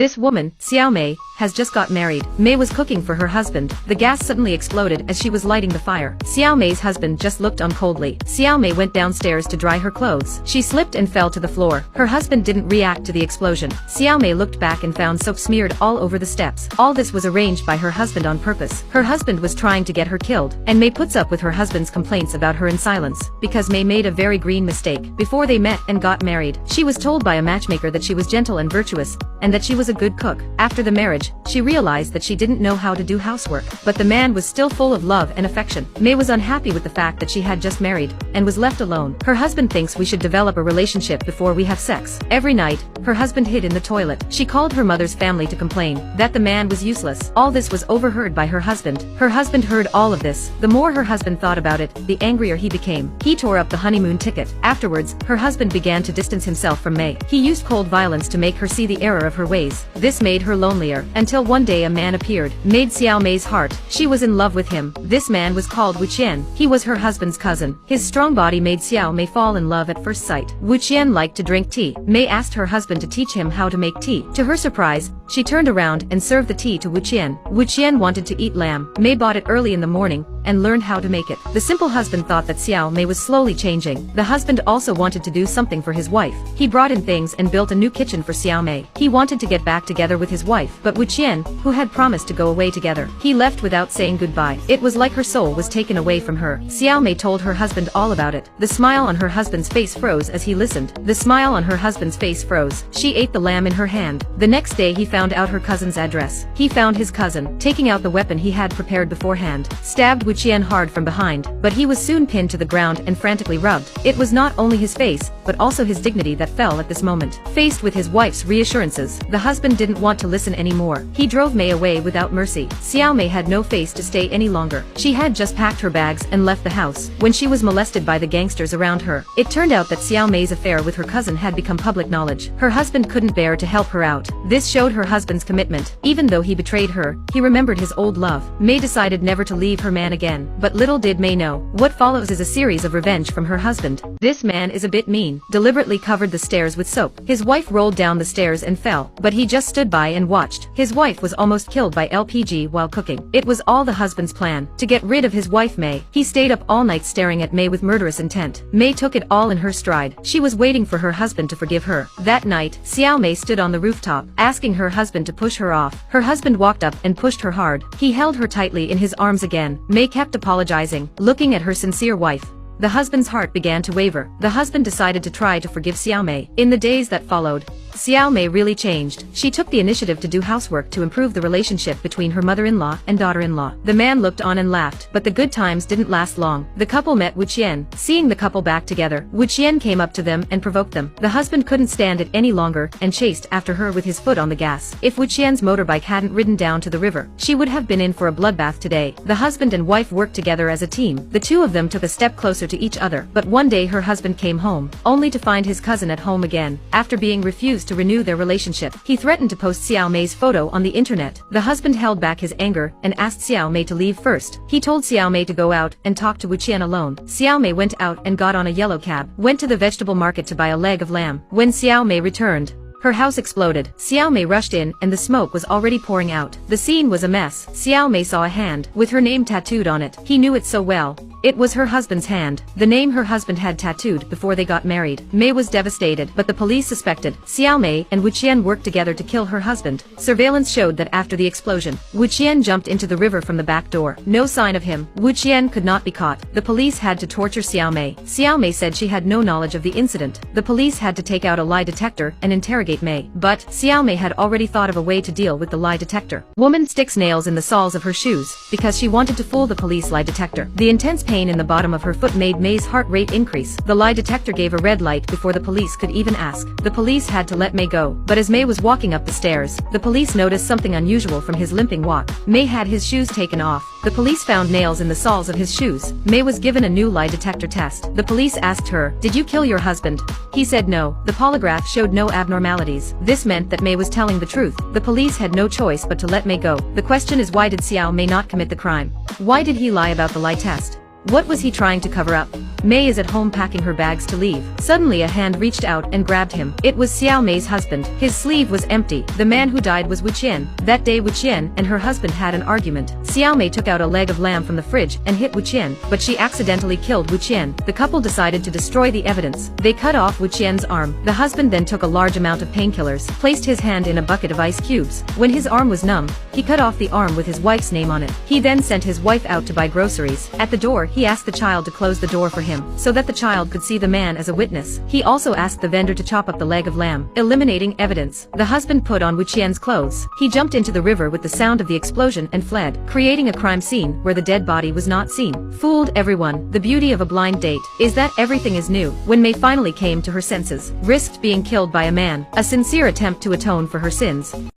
This woman, Xiao Mei, has just got married. Mei was cooking for her husband. The gas suddenly exploded as she was lighting the fire. Xiao Mei's husband just looked on coldly. Xiao Mei went downstairs to dry her clothes. She slipped and fell to the floor. Her husband didn't react to the explosion. Xiao Mei looked back and found soap smeared all over the steps. All this was arranged by her husband on purpose. Her husband was trying to get her killed, and Mei puts up with her husband's complaints about her in silence, because Mei made a very green mistake. Before they met and got married, she was told by a matchmaker that she was gentle and virtuous, and that she was a good cook. After the marriage, she realized that she didn't know how to do housework. But the man was still full of love and affection. Mei was unhappy with the fact that she had just married, and was left alone. Her husband thinks we should develop a relationship before we have sex. Every night, her husband hid in the toilet. She called her mother's family to complain that the man was useless. All this was overheard by her husband. Her husband heard all of this. The more her husband thought about it, the angrier he became. He tore up the honeymoon ticket. Afterwards, her husband began to distance himself from Mei. He used cold violence to make her see the error of her ways. This made her lonelier, until one day a man appeared, made Xiao Mei's heart. She was in love with him. This man was called Wu Qian. He was her husband's cousin. His strong body made Xiao Mei fall in love at first sight. Wu Qian liked to drink tea. Mei asked her husband to teach him how to make tea. To her surprise, she turned around and served the tea to Wu Qian. Wu Qian wanted to eat lamb. Mei bought it early in the morning, and learned how to make it. The simple husband thought that Xiao Mei was slowly changing. The husband also wanted to do something for his wife. He brought in things and built a new kitchen for Xiao Mei. He wanted to get back together with his wife, but Wu Qian, who had promised to go away together, he left without saying goodbye. It was like her soul was taken away from her. Xiao Mei told her husband all about it. The smile on her husband's face froze as he listened. The smile on her husband's face froze. She ate the lamb in her hand. The next day he found out her cousin's address. He found his cousin, taking out the weapon he had prepared beforehand, stabbed Wu Qian hard from behind, but he was soon pinned to the ground and frantically rubbed. It was not only his face, but also his dignity that fell at this moment. Faced with his wife's reassurances, the husband didn't want to listen anymore. He drove Mei away without mercy. Xiao Mei had no face to stay any longer. She had just packed her bags and left the house, when she was molested by the gangsters around her. It turned out that Xiao Mei's affair with her cousin had become public knowledge. Her husband couldn't bear to help her out. This showed her husband's commitment. Even though he betrayed her, he remembered his old love. Mei decided never to leave her man again. But little did Mei know, what follows is a series of revenge from her husband. This man is a bit mean. Deliberately covered the stairs with soap. His wife rolled down the stairs and fell, but he just stood by and watched. His wife was almost killed by LPG while cooking. It was all the husband's plan, to get rid of his wife Mei. He stayed up all night staring at Mei with murderous intent. Mei took it all in her stride. She was waiting for her husband to forgive her. That night, Xiao Mei stood on the rooftop, asking her husband to push her off. Her husband walked up and pushed her hard. He held her tightly in his arms again. Mei kept apologizing, looking at her sincere wife. The husband's heart began to waver. The husband decided to try to forgive Xiao Mei. In the days that followed, Xiao Mei really changed. She took the initiative to do housework to improve the relationship between her mother-in-law and daughter-in-law. The man looked on and laughed, but the good times didn't last long. The couple met Wu Qian. Seeing the couple back together, Wu Qian came up to them and provoked them. The husband couldn't stand it any longer and chased after her with his foot on the gas. If Wu Qian's motorbike hadn't ridden down to the river, she would have been in for a bloodbath today. The husband and wife worked together as a team. The two of them took a step closer to each other. But one day her husband came home, only to find his cousin at home again. After being refused to renew their relationship, he threatened to post Xiao Mei's photo on the internet. The husband held back his anger and asked Xiao Mei to leave first. He told Xiao Mei to go out and talk to Wu Qian alone. Xiao Mei went out and got on a yellow cab, went to the vegetable market to buy a leg of lamb. When Xiao Mei returned, her house exploded. Xiao Mei rushed in and the smoke was already pouring out. The scene was a mess. Xiao Mei saw a hand, with her name tattooed on it. He knew it so well. It was her husband's hand, the name her husband had tattooed before they got married. Mei was devastated, but the police suspected. Xiao Mei and Wu Qian worked together to kill her husband. Surveillance showed that after the explosion, Wu Qian jumped into the river from the back door. No sign of him. Wu Qian could not be caught. The police had to torture Xiao Mei. Xiao Mei said she had no knowledge of the incident. The police had to take out a lie detector and interrogate Mei. But Xiao Mei had already thought of a way to deal with the lie detector. Woman sticks nails in the soles of her shoes because she wanted to fool the police lie detector. The intense pain in the bottom of her foot made Mei's heart rate increase. The lie detector gave a red light before the police could even ask. The police had to let Mei go. But as Mei was walking up the stairs, the police noticed something unusual from his limping walk. Mei had his shoes taken off. The police found nails in the soles of his shoes. Mei was given a new lie detector test. The police asked her, "Did you kill your husband?" He said no. The polygraph showed no abnormalities. This meant that Mei was telling the truth. The police had no choice but to let Mei go. The question is, why did Xiao Mei not commit the crime? Why did he lie about the lie test? What was he trying to cover up? Mei is at home packing her bags to leave. Suddenly a hand reached out and grabbed him. It was Xiao Mei's husband. His sleeve was empty. The man who died was Wu Qian. That day Wu Qian and her husband had an argument. Xiao Mei took out a leg of lamb from the fridge and hit Wu Qian, but she accidentally killed Wu Qian. The couple decided to destroy the evidence. They cut off Wu Qian's arm. The husband then took a large amount of painkillers, placed his hand in a bucket of ice cubes. When his arm was numb, he cut off the arm with his wife's name on it. He then sent his wife out to buy groceries. At the door, he asked the child to close the door for him, so that the child could see the man as a witness. He also asked the vendor to chop up the leg of lamb, eliminating evidence. The husband put on Wu Qian's clothes. He jumped into the river with the sound of the explosion and fled, creating a crime scene where the dead body was not seen. Fooled everyone. The beauty of a blind date is that everything is new. When Mei finally came to her senses, risked being killed by a man, a sincere attempt to atone for her sins.